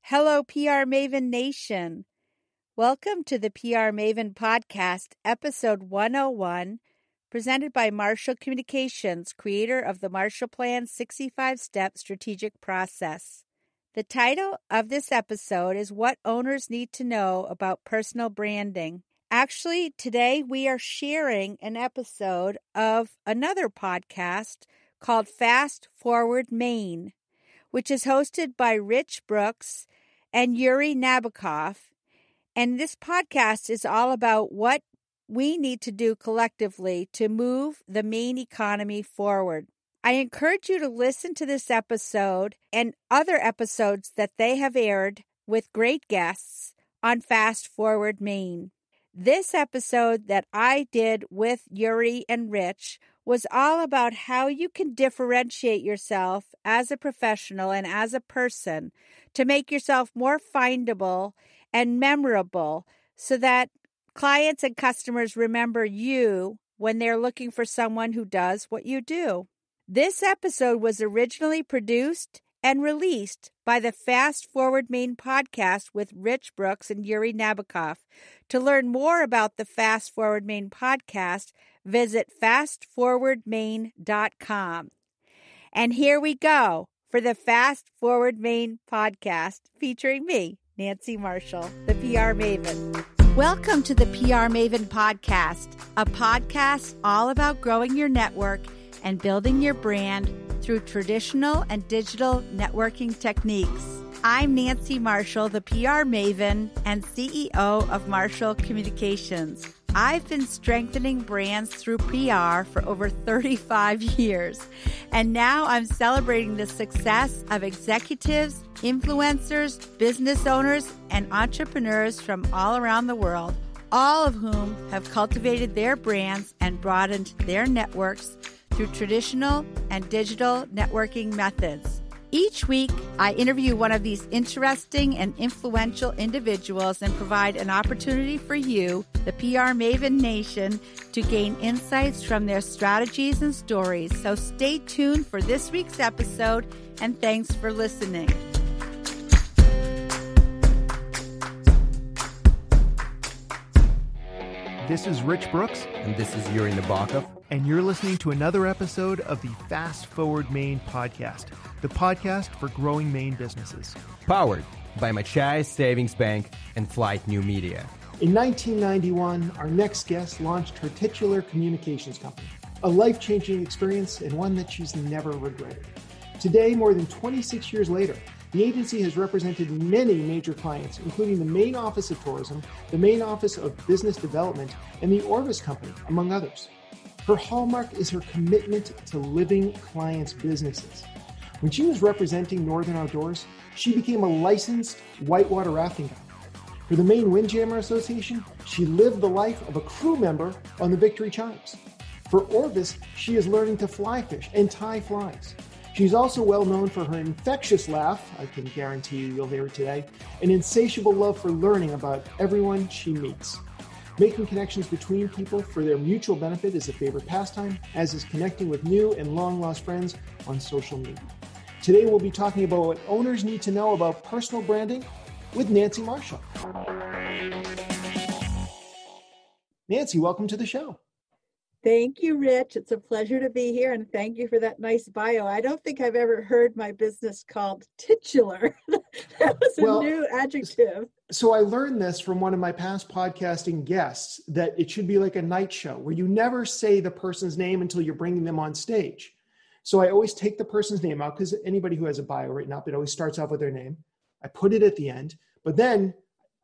Hello, PR Maven Nation. Welcome to the PR Maven Podcast, episode 101, presented by Marshall Communications, creator of the Marshall Plan 65-Step Strategic Process. The title of this episode is What Owners Need to Know About Personal Branding. Actually, today we are sharing an episode of another podcast called Fast Forward Maine, which is hosted by Rich Brooks and Yury Nabokov. And this podcast is all about what we need to do collectively to move the Maine economy forward. I encourage you to listen to this episode and other episodes that they have aired with great guests on Fast Forward Maine. This episode that I did with Yury and Rich was all about how you can differentiate yourself as a professional and as a person to make yourself more findable and memorable so that clients and customers remember you when they're looking for someone who does what you do. This episode was originally produced and released by the Fast Forward Maine Podcast with Rich Brooks and Yury Nabokov. To learn more about the Fast Forward Maine Podcast, visit fastforwardmaine.com. And here we go for the Fast Forward Maine Podcast featuring me, Nancy Marshall, the PR Maven. Welcome to the PR Maven Podcast, a podcast all about growing your network and building your brand through traditional and digital networking techniques. I'm Nancy Marshall, the PR Maven and CEO of Marshall Communications. I've been strengthening brands through PR for over 35 years, and now I'm celebrating the success of executives, influencers, business owners, and entrepreneurs from all around the world, all of whom have cultivated their brands and broadened their networks through traditional and digital networking methods. Each week, I interview one of these interesting and influential individuals and provide an opportunity for you, the PR Maven Nation, to gain insights from their strategies and stories. So stay tuned for this week's episode, and thanks for listening. This is Rich Brooks. And this is Yury Nabokov. And you're listening to another episode of the Fast Forward Maine Podcast, the podcast for growing Maine businesses. Powered by Machias Savings Bank and Flight New Media. In 1991, our next guest launched her titular communications company, a life-changing experience and one that she's never regretted. Today, more than 26 years later, the agency has represented many major clients, including the Maine Office of Tourism, the Maine Office of Business Development, and the Orvis Company, among others. Her hallmark is her commitment to living clients' businesses. When she was representing Northern Outdoors, she became a licensed whitewater rafting guide. For the Maine Windjammer Association, she lived the life of a crew member on the Victory Chimes. For Orvis, she is learning to fly fish and tie flies. She's also well known for her infectious laugh, I can guarantee you'll hear it today, an insatiable love for learning about everyone she meets. Making connections between people for their mutual benefit is a favorite pastime, as is connecting with new and long-lost friends on social media. Today we'll be talking about what owners need to know about personal branding with Nancy Marshall. Nancy, welcome to the show. Thank you, Rich. It's a pleasure to be here, and thank you for that nice bio. I don't think I've ever heard my business called titular. That was a new adjective. So I learned this from one of my past podcasting guests, that it should be like a night show where you never say the person's name until you're bringing them on stage. So I always take the person's name out, because anybody who has a bio written up, it always starts off with their name. I put it at the end, but then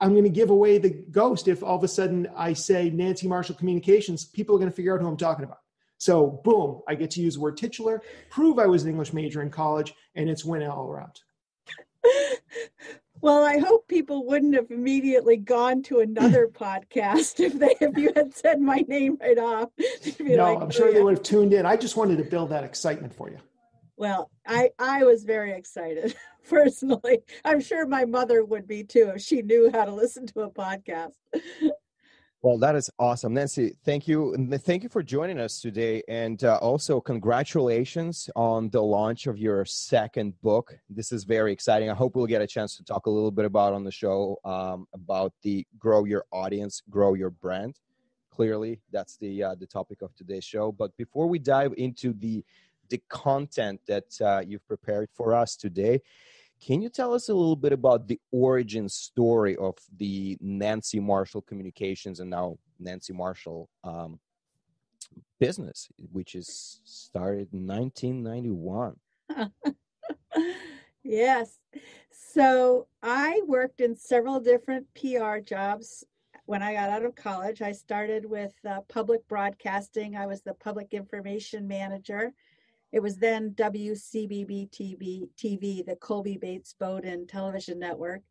I'm going to give away the ghost if all of a sudden I say Nancy Marshall Communications. People are going to figure out who I'm talking about. So boom, I get to use the word titular, prove I was an English major in college, and it's win all around. Well, I hope people wouldn't have immediately gone to another podcast if you had said my name right off. I'm sure they would have tuned in. I just wanted to build that excitement for you. Well, I was very excited, personally. I'm sure my mother would be too if she knew how to listen to a podcast. Well, that is awesome. Nancy, thank you. And thank you for joining us today. And also congratulations on the launch of your second book. This is very exciting. I hope we'll get a chance to talk a little bit about on the show about the grow your audience, grow your brand. Clearly, that's the topic of today's show. But before we dive into the content that you've prepared for us today, can you tell us a little bit about the origin story of the Nancy Marshall Communications and now Nancy Marshall business, which is started in 1991? Yes. So I worked in several different PR jobs when I got out of college. I started with public broadcasting. I was the public information manager. It was then WCBB TV, the Colby Bates Bowden television network.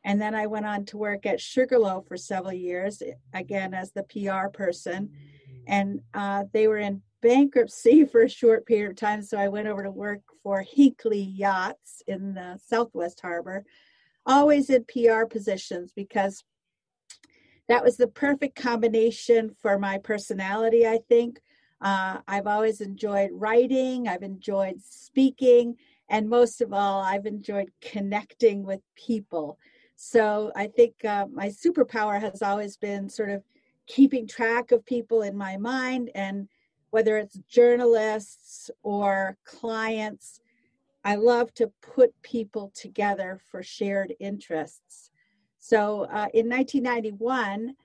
And then I went on to work at Sugarloaf for several years, again, as the PR person. And they were in bankruptcy for a short period of time. So I went over to work for Hinkley Yachts in the Southwest Harbor, always in PR positions, because that was the perfect combination for my personality, I think. I've always enjoyed writing, I've enjoyed speaking, and most of all, I've enjoyed connecting with people. So I think my superpower has always been sort of keeping track of people in my mind, and whether it's journalists or clients, I love to put people together for shared interests. So in 1991,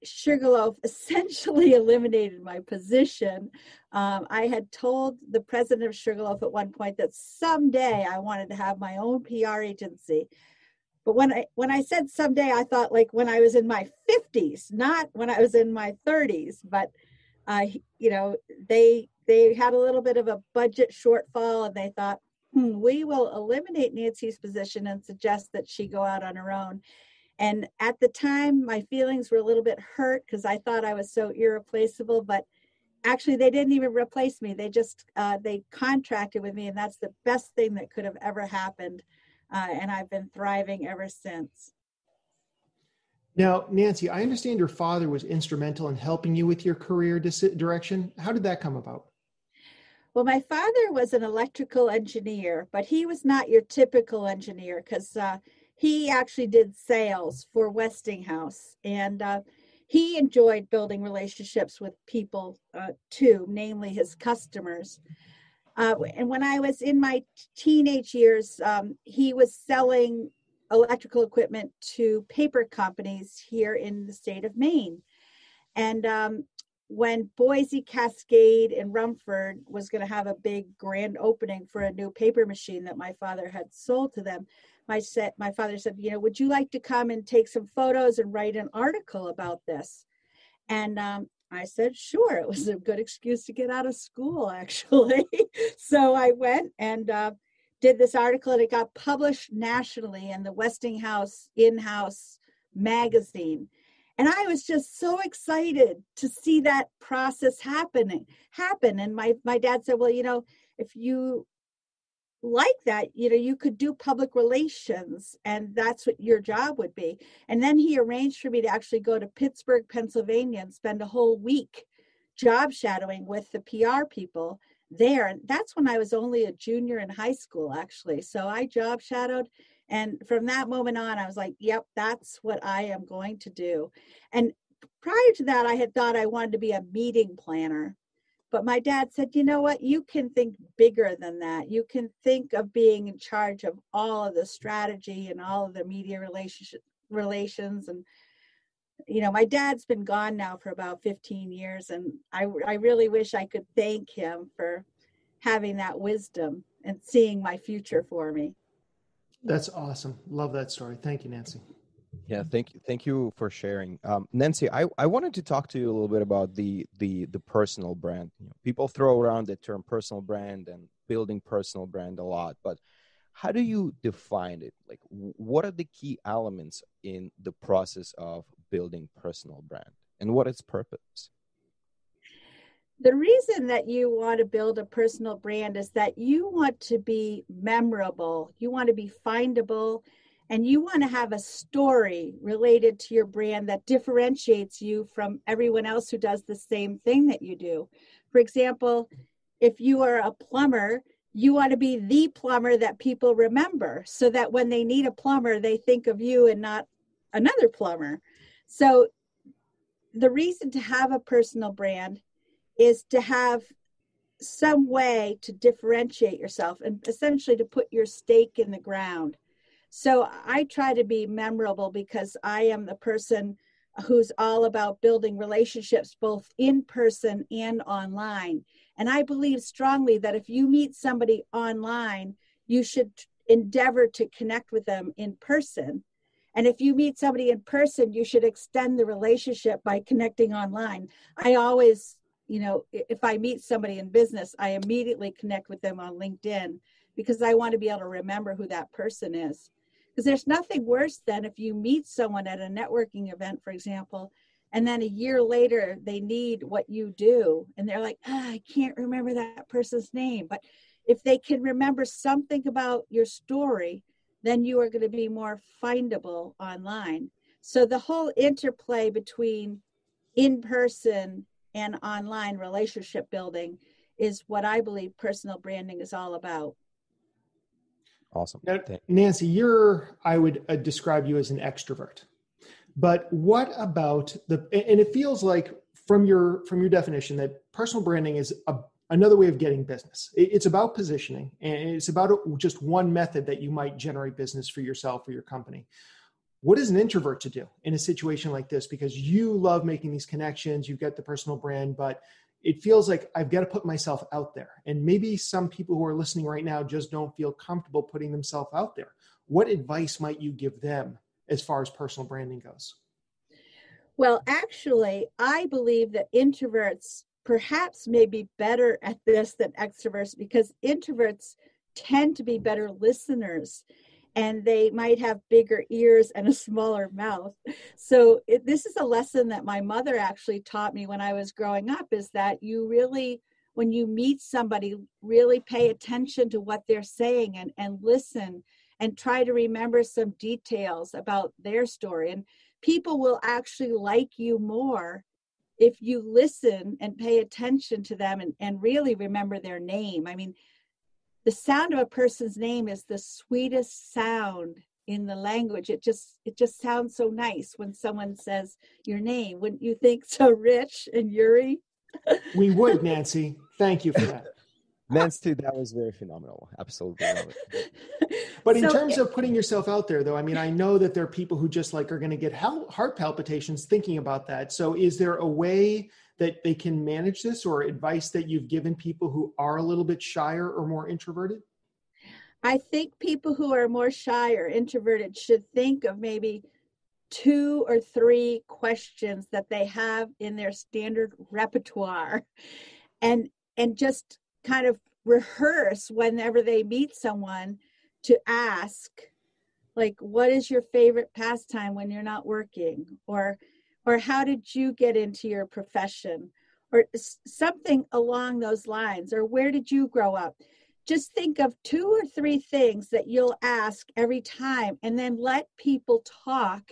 Sugarloaf essentially eliminated my position. I had told the president of Sugarloaf at one point that someday I wanted to have my own PR agency. But when I said someday, I thought like when I was in my 50s, not when I was in my 30s. But they had a little bit of a budget shortfall, and they thought, we will eliminate Nancy's position and suggest that she go out on her own. And at the time, my feelings were a little bit hurt because I thought I was so irreplaceable, but actually they didn't even replace me. They just, they contracted with me, and that's the best thing that could have ever happened. And I've been thriving ever since. Now, Nancy, I understand your father was instrumental in helping you with your career direction. How did that come about? Well, my father was an electrical engineer, but he was not your typical engineer because he actually did sales for Westinghouse, and he enjoyed building relationships with people too, namely his customers. And when I was in my teenage years, he was selling electrical equipment to paper companies here in the state of Maine. And when Boise, Cascade, and Rumford was going to have a big grand opening for a new paper machine that my father had sold to them, my father said, would you like to come and take some photos and write an article about this? And I said, sure. It was a good excuse to get out of school, actually. So I went and did this article, and it got published nationally in the Westinghouse in-house magazine. And I was just so excited to see that process happen. And my dad said, well, if you like that, you could do public relations, and that's what your job would be. And then he arranged for me to actually go to Pittsburgh, Pennsylvania, and spend a whole week job shadowing with the PR people there. And that's when I was only a junior in high school, actually. So I job shadowed. And from that moment on, I was like, yep, that's what I am going to do. And prior to that, I had thought I wanted to be a meeting planner. But my dad said, you know what, you can think bigger than that. You can think of being in charge of all of the strategy and all of the media relations. And, my dad's been gone now for about 15 years. And I really wish I could thank him for having that wisdom and seeing my future for me. That's awesome. Love that story. Thank you, Nancy. Yeah, thank you for sharing. Nancy, I wanted to talk to you a little bit about the personal brand. People throw around the term personal brand and building personal brand a lot, but how do you define it? Like, what are the key elements in the process of building personal brand, and what is its purpose? The reason that you want to build a personal brand is that you want to be memorable. You want to be findable, and you want to have a story related to your brand that differentiates you from everyone else who does the same thing that you do. For example, if you are a plumber, you want to be the plumber that people remember, so that when they need a plumber, they think of you and not another plumber. So the reason to have a personal brand is to have some way to differentiate yourself and essentially to put your stake in the ground. So I try to be memorable because I am the person who's all about building relationships both in person and online. And I believe strongly that if you meet somebody online, you should endeavor to connect with them in person. And if you meet somebody in person, you should extend the relationship by connecting online. I always, if I meet somebody in business, I immediately connect with them on LinkedIn because I want to be able to remember who that person is. Because there's nothing worse than if you meet someone at a networking event, for example, and then a year later they need what you do. And they're like, I can't remember that person's name. But if they can remember something about your story, then you are going to be more findable online. So the whole interplay between in-person and online relationship building is what I believe personal branding is all about. Awesome. Now, Nancy, I would describe you as an extrovert. But what about and it feels like from your definition that personal branding is another way of getting business. It's about positioning, and it's about just one method that you might generate business for yourself or your company. What is an introvert to do in a situation like this? Because you love making these connections, you've got the personal brand, but it feels like I've got to put myself out there. And maybe some people who are listening right now just don't feel comfortable putting themselves out there. What advice might you give them as far as personal branding goes? Well, actually, I believe that introverts perhaps may be better at this than extroverts because introverts tend to be better listeners and they might have bigger ears and a smaller mouth. So this is a lesson that my mother actually taught me when I was growing up, is that you really, when you meet somebody, really pay attention to what they're saying and listen and try to remember some details about their story. And people will actually like you more if you listen and pay attention to them and really remember their name. I mean, the sound of a person's name is the sweetest sound in the language. It just sounds so nice when someone says your name. Wouldn't you think so, Rich and Yury? We would, Nancy. Thank you for that. Nancy, that was very phenomenal. Absolutely love it. But in terms of putting yourself out there, though, I mean, I know that there are people who just are going to get heart palpitations thinking about that. So is there a way that they can manage this, or advice that you've given people who are a little bit shyer or more introverted? I think people who are more shy or introverted should think of maybe 2 or 3 questions that they have in their standard repertoire and just kind of rehearse whenever they meet someone to ask, like, what is your favorite pastime when you're not working? Or how did you get into your profession? Or something along those lines. Or where did you grow up? Just think of 2 or 3 things that you'll ask every time, and then let people talk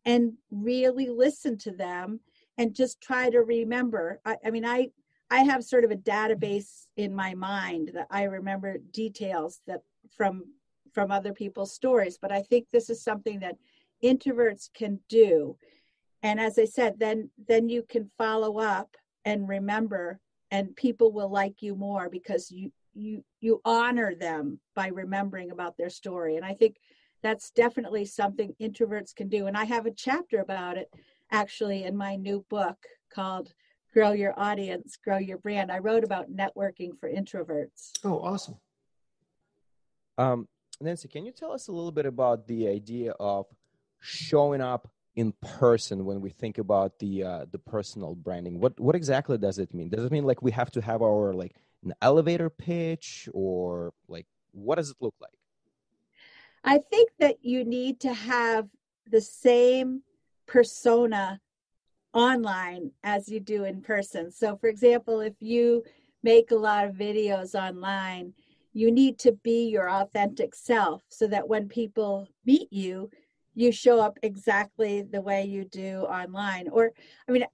and really listen to them and just try to remember. I have sort of a database in my mind that I remember details that from other people's stories, but I think this is something that introverts can do. And as I said, then you can follow up and remember, and people will like you more because you honor them by remembering about their story. And I think that's definitely something introverts can do. And I have a chapter about it actually in my new book called Grow Your Audience, Grow Your Brand. I wrote about networking for introverts. Oh, awesome. Nancy, can you tell us a little bit about the idea of showing up in person when we think about the personal branding? What exactly does it mean? Does it mean like we have to have our like an elevator pitch, or like what does it look like? I think that you need to have the same persona online as you do in person. So for example, if you make a lot of videos online, you need to be your authentic self so that when people meet you, you show up exactly the way you do online. Or, I mean,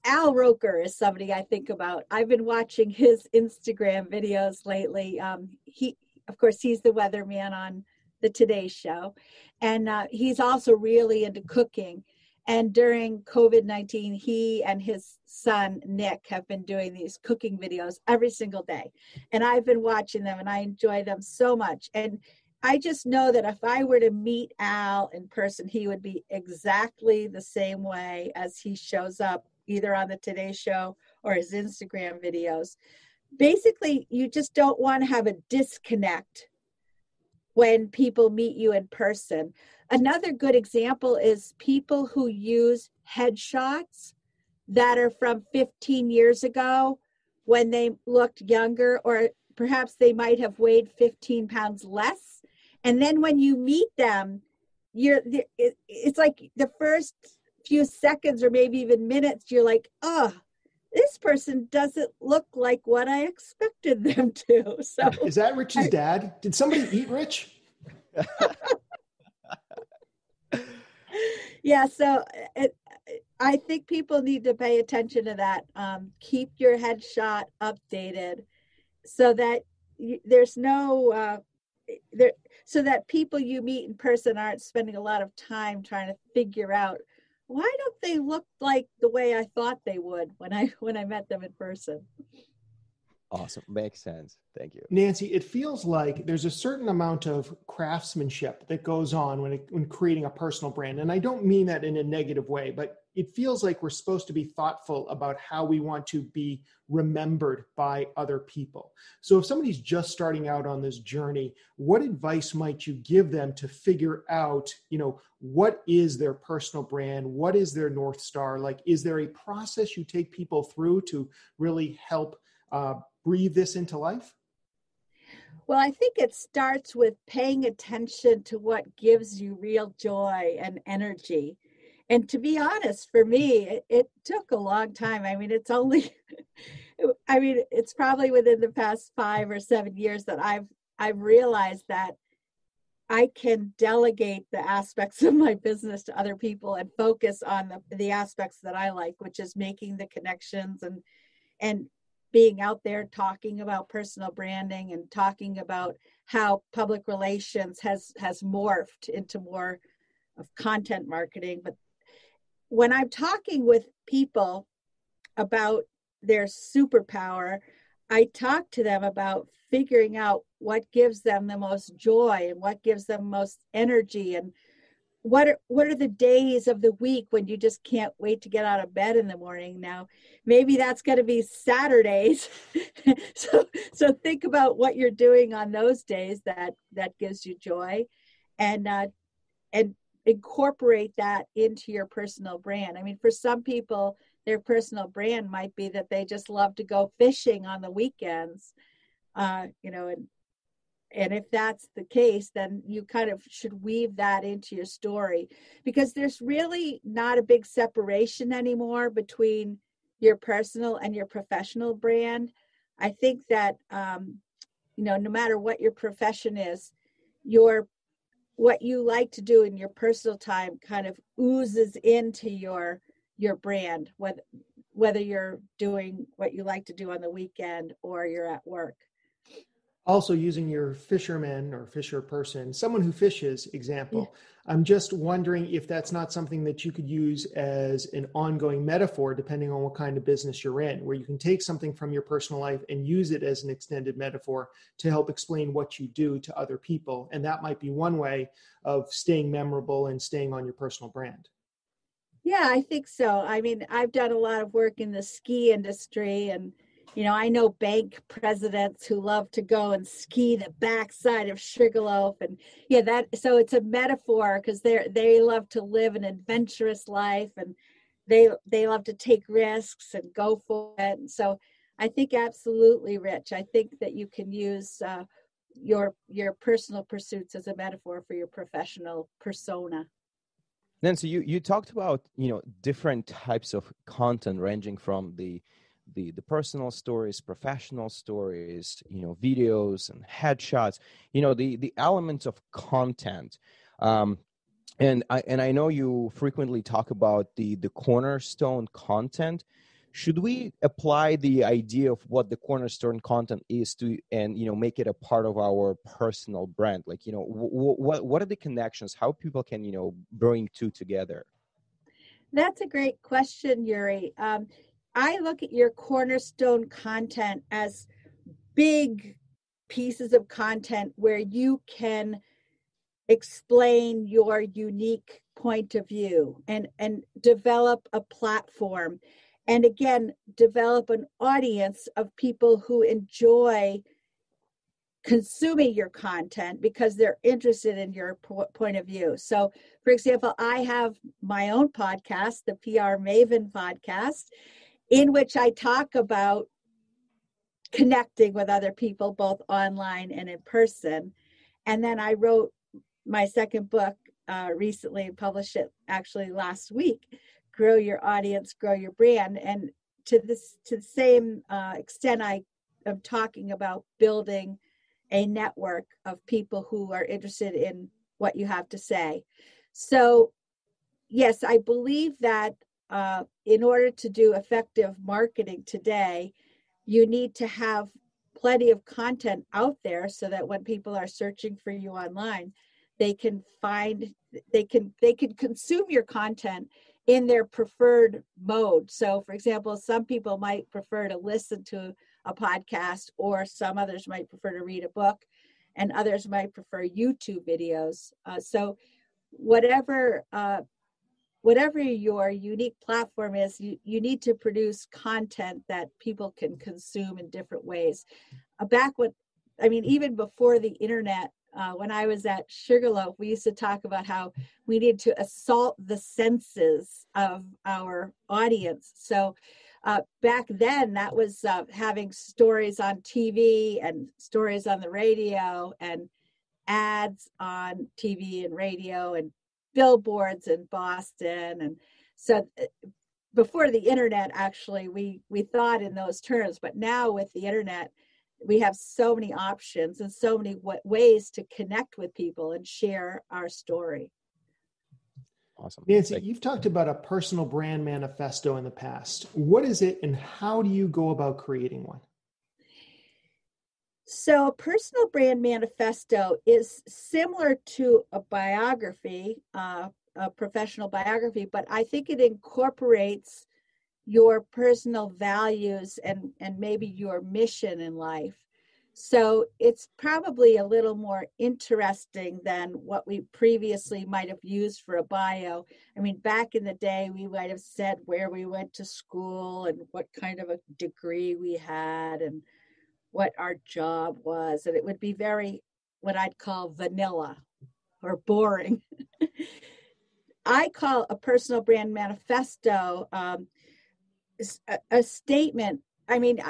Al Roker is somebody I think about. I've been watching his Instagram videos lately. Of course, he's the weatherman on the Today Show. And he's also really into cooking. And during COVID-19, he and his son, Nick, have been doing these cooking videos every single day. And I've been watching them and I enjoy them so much. And I just know that if I were to meet Al in person, he would be exactly the same way as he shows up either on the Today Show or his Instagram videos. Basically, you just don't want to have a disconnect when people meet you in person. Another good example is people who use headshots that are from 15 years ago when they looked younger, or perhaps they might have weighed 15 pounds less. And then when you meet them, it's like the first few seconds or maybe even minutes, you're like, oh, this person doesn't look like what I expected them to. So is that Rich's dad? Did somebody eat Rich? Yeah, so I think people need to pay attention to that. Keep your headshot updated so that there's no so that people you meet in person aren't spending a lot of time trying to figure out, why don't they look like the way I thought they would when I met them in person? Awesome. Makes sense. Thank you. Nancy, it feels like there's a certain amount of craftsmanship that goes on when creating a personal brand. And I don't mean that in a negative way, but it feels like we're supposed to be thoughtful about how we want to be remembered by other people. So if somebody's just starting out on this journey, what advice might you give them to figure out, what is their personal brand? What is their North Star? Like, is there a process you take people through to really help breathe this into life? Well, I think it starts with paying attention to what gives you real joy and energy. And to be honest, for me, it took a long time. I mean, it's probably within the past 5 or 7 years that I've realized that I can delegate the aspects of my business to other people and focus on the aspects that I like, which is making the connections and being out there talking about personal branding and talking about how public relations has morphed into more of content marketing. But when I'm talking with people about their superpower, I talk to them about figuring out what gives them the most joy and what gives them most energy, and what are the days of the week when you just can't wait to get out of bed in the morning. Now, maybe that's going to be Saturdays. So think about what you're doing on those days that gives you joy, and incorporate that into your personal brand. I mean, for some people, their personal brand might be that they just love to go fishing on the weekends, and if that's the case, then you kind of should weave that into your story, because there's really not a big separation anymore between your personal and your professional brand. I think that, no matter what your profession is, what you like to do in your personal time kind of oozes into your brand, whether you're doing what you like to do on the weekend or you're at work. Also, using your fisherman or fisher person, someone who fishes example, I'm just wondering if that's not something that you could use as an ongoing metaphor, depending on what kind of business you're in, where you can take something from your personal life and use it as an extended metaphor to help explain what you do to other people. And that might be one way of staying memorable and staying on your personal brand. Yeah, I think so. I mean, I've done a lot of work in the ski industry, and I know bank presidents who love to go and ski the backside of Sugarloaf, and so it's a metaphor because they love to live an adventurous life, and they love to take risks and go for it. And so I think absolutely, Rich. I think that you can use your personal pursuits as a metaphor for your professional persona. Nancy, you talked about different types of content ranging from the the personal stories, professional stories, videos and headshots, the elements of content. And I know you frequently talk about the cornerstone content. Should we apply the idea of what the cornerstone content is to, and make it a part of our personal brand? Like, what are the connections? How people can bring two together? That's a great question, Yury. I look at your cornerstone content as big pieces of content where you can explain your unique point of view and develop a platform. And again, develop an audience of people who enjoy consuming your content because they're interested in your point of view. So, for example, I have my own podcast, the PR Maven Podcast, in which I talk about connecting with other people, both online and in person. And then I wrote my second book recently and published it actually last week, Grow Your Audience, Grow Your Brand. And to the same extent, I am talking about building a network of people who are interested in what you have to say. So, yes, I believe that in order to do effective marketing today, you need to have plenty of content out there so that when people are searching for you online, they can consume your content in their preferred mode. So, for example, some people might prefer to listen to a podcast, or some others might prefer to read a book, and others might prefer YouTube videos. So whatever your unique platform is, you need to produce content that people can consume in different ways. Even before the internet, when I was at Sugarloaf, we used to talk about how we need to assault the senses of our audience. So back then, that was having stories on TV and stories on the radio and ads on TV and radio and billboards in Boston. And so before the internet, actually, we thought in those terms. But now with the internet, we have so many options and so many ways to connect with people and share our story. Awesome. Nancy, you've talked about a personal brand manifesto in the past. What is it and how do you go about creating one? So a personal brand manifesto is similar to a biography, a professional biography, but I think it incorporates your personal values and maybe your mission in life. So it's probably a little more interesting than what we previously might have used for a bio. I mean, back in the day, we might have said where we went to school and what kind of a degree we had and what our job was. And it would be very, what I'd call vanilla or boring. I call a personal brand manifesto a statement. I mean,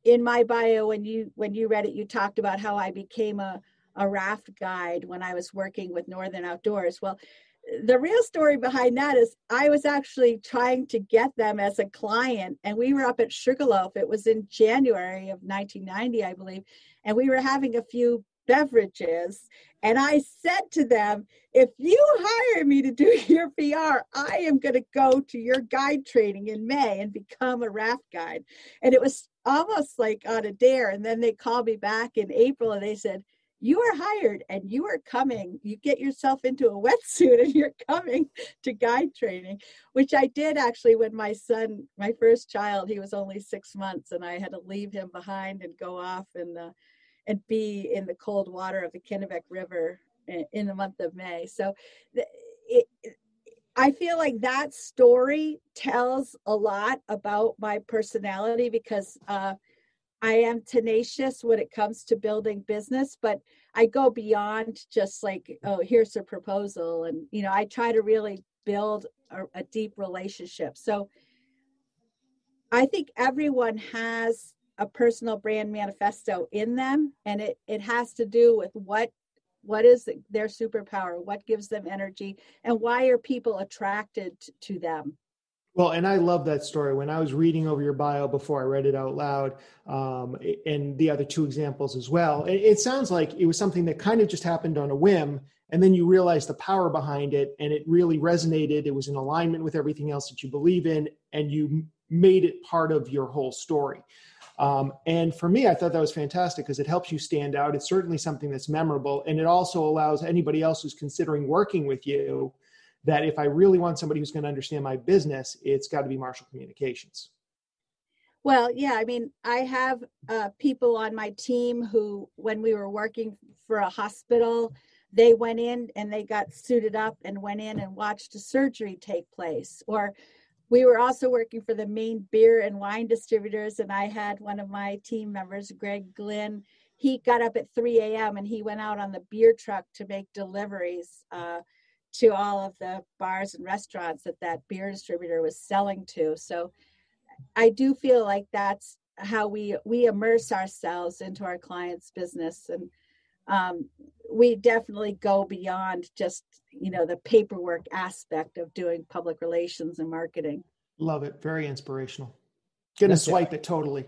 in my bio, when you read it, you talked about how I became a raft guide when I was working with Northern Outdoors. Well, the real story behind that is I was actually trying to get them as a client, and we were up at Sugarloaf. It was in January of 1990, I believe, and we were having a few beverages. And I said to them, if you hire me to do your PR, I am going to go to your guide training in May and become a raft guide. And it was almost like on a dare. And then they called me back in April and they said, you are hired and you are coming. You get yourself into a wetsuit and you're coming to guide training, which I did actually when my son, my first child, he was only 6 months and I had to leave him behind and go off and be in the cold water of the Kennebec River in the month of May. So I feel like that story tells a lot about my personality because I am tenacious when it comes to building business, but I go beyond just like, oh, here's a proposal. And, I try to really build a deep relationship. So I think everyone has a personal brand manifesto in them, and it has to do with what is their superpower, what gives them energy, and why are people attracted to them. Well, and I love that story. When I was reading over your bio before I read it out loud, and the other two examples as well, it sounds like it was something that kind of just happened on a whim, and then you realized the power behind it, and it really resonated. It was in alignment with everything else that you believe in, and you made it part of your whole story. And for me, I thought that was fantastic because it helps you stand out. It's certainly something that's memorable, and it also allows anybody else who's considering working with you that if I really want somebody who's going to understand my business, it's got to be Marshall Communications. Well, yeah, I mean, I have people on my team who, when we were working for a hospital, they went in and they got suited up and went in and watched a surgery take place. Or we were also working for the Maine beer and wine distributors, and I had one of my team members, Greg Glynn. He got up at 3 a.m. and he went out on the beer truck to make deliveries to all of the bars and restaurants that beer distributor was selling to. So I do feel like that's how we immerse ourselves into our clients' business. And we definitely go beyond just, the paperwork aspect of doing public relations and marketing. Love it. Very inspirational. Gonna swipe it totally.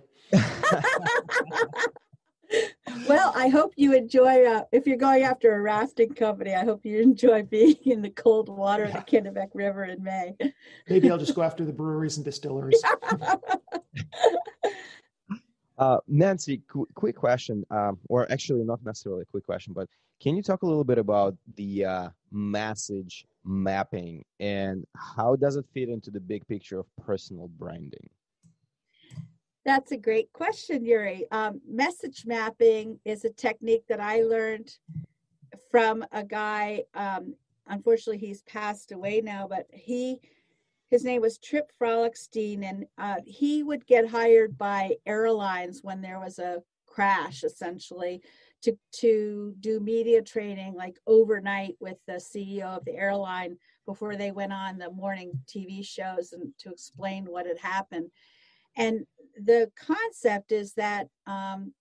Well, I hope you enjoy, if you're going after a rafting company, I hope you enjoy being in the cold water of the Kennebec River in May. Maybe I'll just go after the breweries and distilleries. Nancy, quick question, or actually not necessarily a quick question, but can you talk a little bit about the message mapping and how does it fit into the big picture of personal branding? That's a great question, Yury. Message mapping is a technique that I learned from a guy. Unfortunately, he's passed away now, but his name was Trip Frolickstein, and he would get hired by airlines when there was a crash, essentially, to do media training, like overnight with the CEO of the airline before they went on the morning TV shows and to explain what had happened. And the concept is that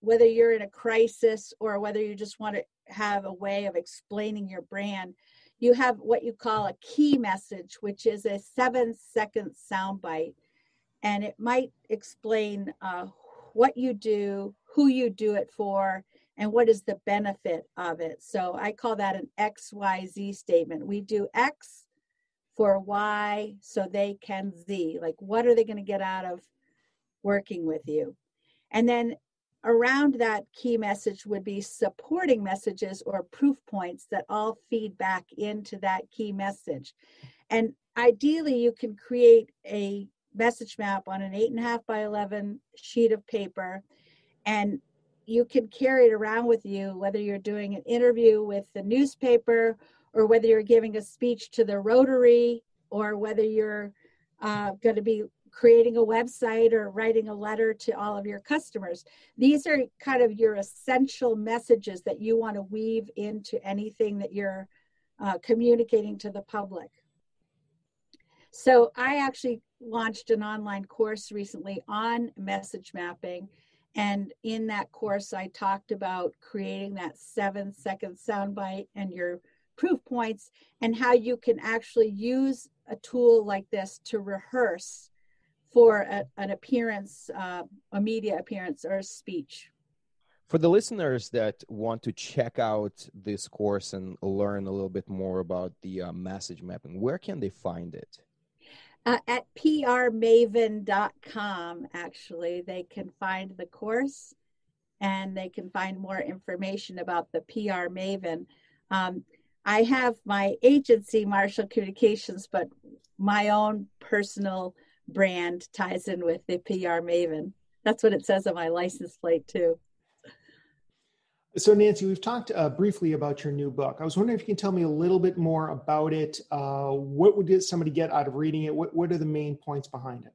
whether you're in a crisis or whether you just want to have a way of explaining your brand, you have what you call a key message, which is a 7-second soundbite. And it might explain what you do, who you do it for, and what is the benefit of it. So I call that an XYZ statement. We do X for Y so they can Z. Like, what are they going to get out of working with you? And then around that key message would be supporting messages or proof points that all feed back into that key message. And ideally, you can create a message map on an 8.5 by 11 sheet of paper, and you can carry it around with you, whether you're doing an interview with the newspaper or whether you're giving a speech to the Rotary or whether you're going to be creating a website or writing a letter to all of your customers. These are kind of your essential messages that you want to weave into anything that you're communicating to the public. So I actually launched an online course recently on message mapping. And in that course, I talked about creating that 7-second soundbite and your proof points and how you can actually use a tool like this to rehearse for an appearance, a media appearance or a speech. For the listeners that want to check out this course and learn a little bit more about the message mapping, where can they find it? At prmaven.com, actually, they can find the course and they can find more information about the PR Maven. I have my agency, Marshall Communications, but my own personal brand ties in with the PR Maven. That's what it says on my license plate too. So Nancy, we've talked briefly about your new book. I was wondering if you can tell me a little bit more about it. What would somebody get out of reading it? What are the main points behind it?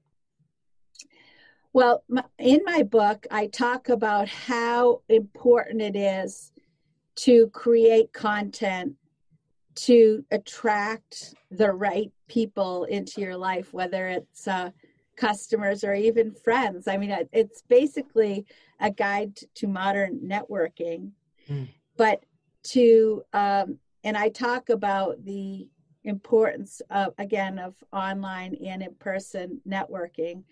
Well, in my book, I talk about how important it is to create content to attract the right people into your life, whether it's customers or even friends. I mean, it's basically a guide to modern networking, but and I talk about the importance of online and in-person networking.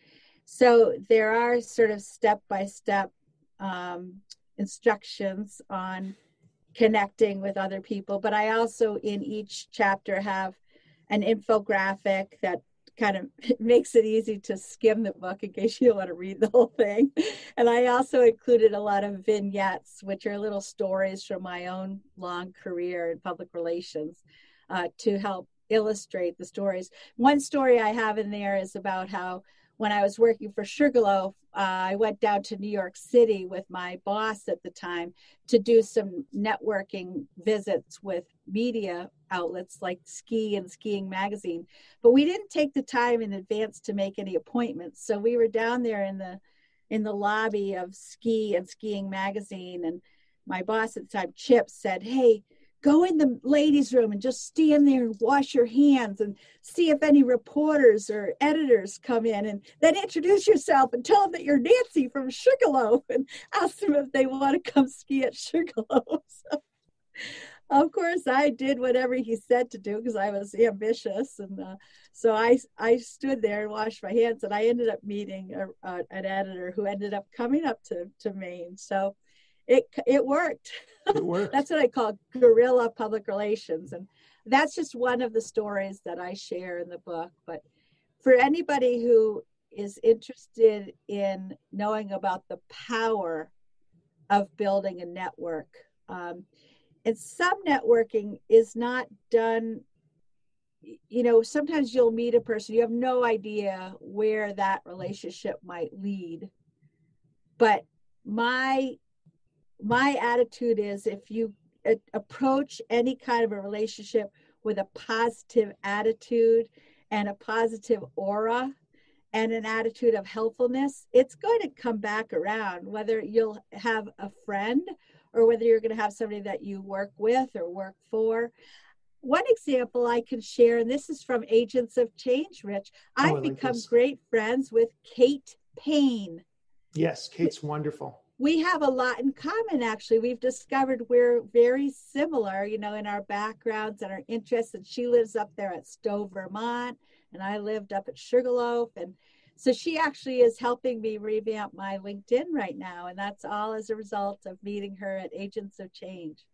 So there are sort of step-by-step instructions on connecting with other people, but I also in each chapter have an infographic that kind of makes it easy to skim the book in case you don't want to read the whole thing. And I also included a lot of vignettes, which are little stories from my own long career in public relations to help illustrate the stories. One story I have in there is about how when I was working for Sugarloaf, I went down to New York City with my boss at the time to do some networking visits with media outlets like Ski and Skiing Magazine. But we didn't take the time in advance to make any appointments. So we were down there in the lobby of Ski and Skiing Magazine. And my boss at the time, Chip, said, "Hey, go in the ladies' room and just stand there and wash your hands and see if any reporters or editors come in, and then introduce yourself and tell them that you're Nancy from Sugarloaf and ask them if they want to come ski at Sugarloaf." So, of course, I did whatever he said to do because I was ambitious. And so I stood there and washed my hands, and I ended up meeting an editor who ended up coming up to Maine. So it worked. It worked. That's what I call guerrilla public relations. And that's just one of the stories that I share in the book. But for anybody who is interested in knowing about the power of building a network, and some networking is not done, sometimes you'll meet a person, you have no idea where that relationship might lead. But my attitude is, if you approach any kind of a relationship with a positive attitude and a positive aura and an attitude of helpfulness, it's going to come back around, whether you'll have a friend or whether you're going to have somebody that you work with or work for. One example I can share, and this is from Agents of Change, Rich. I've become great friends with Kate Payne. Yes, Kate's wonderful. We have a lot in common, actually. We've discovered we're very similar, in our backgrounds and our interests. And she lives up there at Stowe, Vermont, and I lived up at Sugarloaf. And so she actually is helping me revamp my LinkedIn right now. And that's all as a result of meeting her at Agents of Change.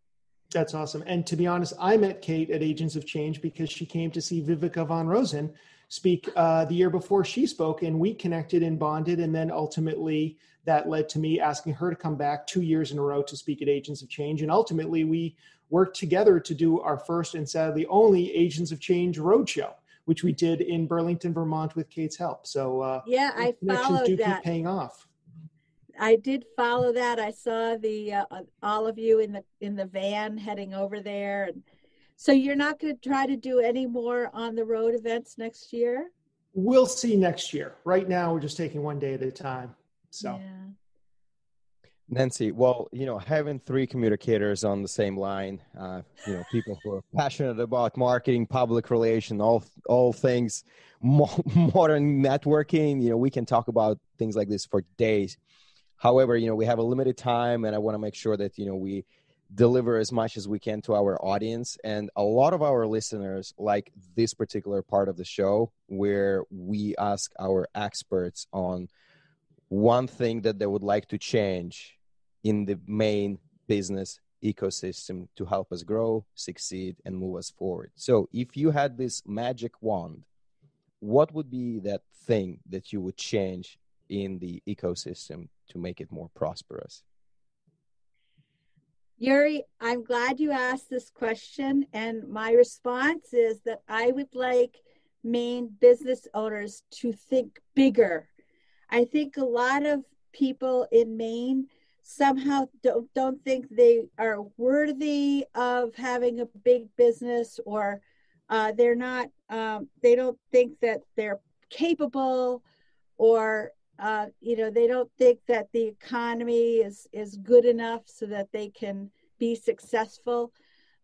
That's awesome. And to be honest, I met Kate at Agents of Change because she came to see Vivica von Rosen speak the year before she spoke, and we connected and bonded. And then ultimately that led to me asking her to come back 2 years in a row to speak at Agents of Change. And ultimately we worked together to do our first and sadly only Agents of Change roadshow, which we did in Burlington, Vermont with Kate's help. So I followed do that. Keep paying off. I did follow that. I saw the all of you in the van heading over there. And so you're not going to try to do any more on the road events next year? We'll see next year. Right now, we're just taking one day at a time. So, yeah. Nancy, well, having three communicators on the same line, people who are passionate about marketing, public relations, all things modern networking, we can talk about things like this for days. However, we have a limited time, and I want to make sure that, we deliver as much as we can to our audience. And a lot of our listeners like this particular part of the show where we ask our experts on one thing that they would like to change in the main business ecosystem to help us grow, succeed, and move us forward. So if you had this magic wand, what would be that thing that you would change in the ecosystem to make it more prosperous? Yury, I'm glad you asked this question. And my response is that I would like Maine business owners to think bigger. I think a lot of people in Maine somehow don't think they are worthy of having a big business, or they're not, they don't think that they're capable, or they don't think that the economy is good enough so that they can be successful.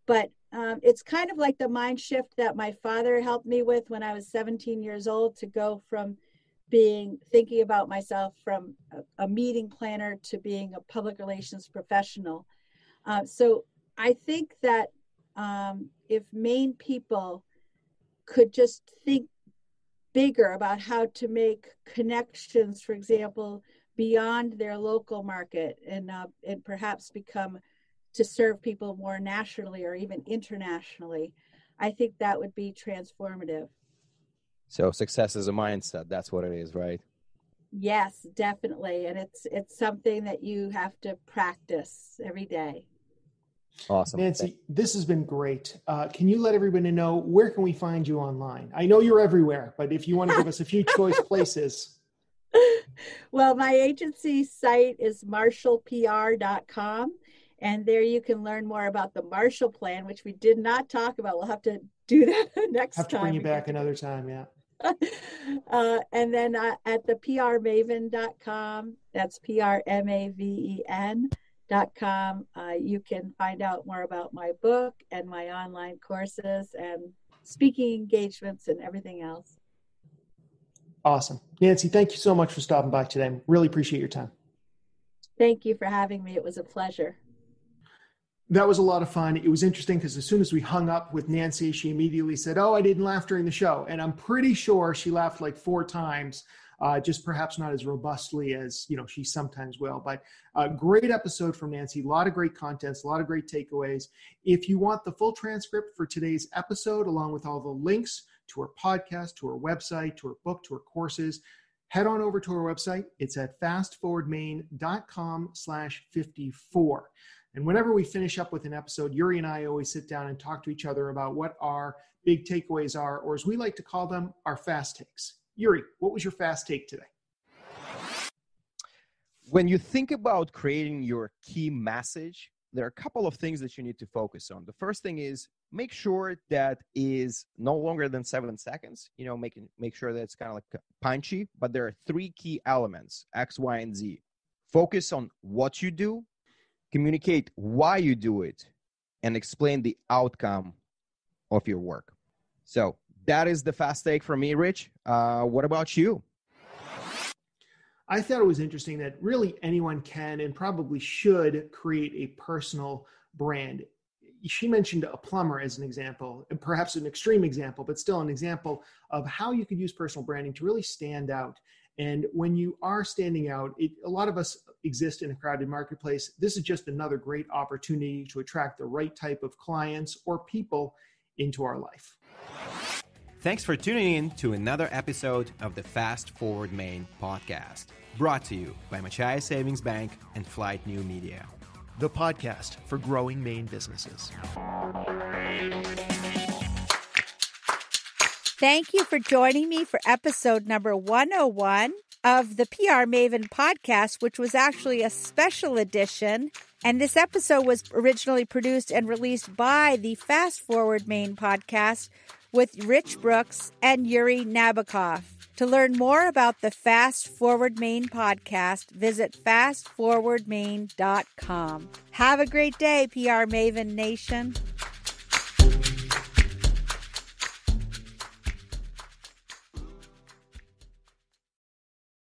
But it's kind of like the mind shift that my father helped me with when I was 17 years old, to go from thinking about myself from a meeting planner to being a public relations professional. So I think that if Maine people could just think bigger about how to make connections, for example, beyond their local market, and perhaps become to serve people more nationally or even internationally, I think that would be transformative. So success is a mindset. That's what it is, right? Yes, definitely. And it's something that you have to practice every day. Awesome. Nancy, this has been great. Can you let everybody know, where can we find you online? I know you're everywhere, but if you want to give us a few choice places. Well, my agency site is marshallpr.com. And there you can learn more about the Marshall Plan, which we did not talk about. We'll have to do that next time. Have to bring you back another time, yeah. And then at the prmaven.com, that's prmaven.com, you can find out more about my book and my online courses and speaking engagements and everything else. Awesome. Nancy, thank you so much for stopping by today. Really appreciate your time. Thank you for having me. It was a pleasure. That was a lot of fun. It was interesting because as soon as we hung up with Nancy, she immediately said, "Oh, I didn't laugh during the show." And I'm pretty sure she laughed like 4 times, just perhaps not as robustly as, she sometimes will. But a great episode from Nancy, a lot of great contents, a lot of great takeaways. If you want the full transcript for today's episode, along with all the links to her podcast, to her website, to her book, to her courses, head on over to her website. It's at fastforwardmaine.com/54. And whenever we finish up with an episode, Yury and I always sit down and talk to each other about what our big takeaways are, or as we like to call them, our fast takes. Yury, what was your fast take today? When you think about creating your key message, there are a couple of things that you need to focus on. The first thing is make sure that is no longer than 7 seconds, make sure that it's kind of like punchy, but there are 3 key elements, X, Y, and Z. Focus on what you do, communicate why you do it, and explain the outcome of your work. So that is the fast take from me, Rich. What about you? I thought it was interesting that really anyone can and probably should create a personal brand. She mentioned a plumber as an example, and perhaps an extreme example, but still an example of how you could use personal branding to really stand out. And when you are standing out, a lot of us exist in a crowded marketplace. This is just another great opportunity to attract the right type of clients or people into our life. Thanks for tuning in to another episode of the Fast Forward Maine Podcast, brought to you by Machaya Savings Bank and Flight New Media, the podcast for growing Maine businesses. Thank you for joining me for episode number 101 of the PR Maven podcast, which was actually a special edition. And this episode was originally produced and released by the Fast Forward Maine podcast with Rich Brooks and Yury Nabokov. To learn more about the Fast Forward Maine podcast, visit fastforwardmaine.com. Have a great day, PR Maven Nation.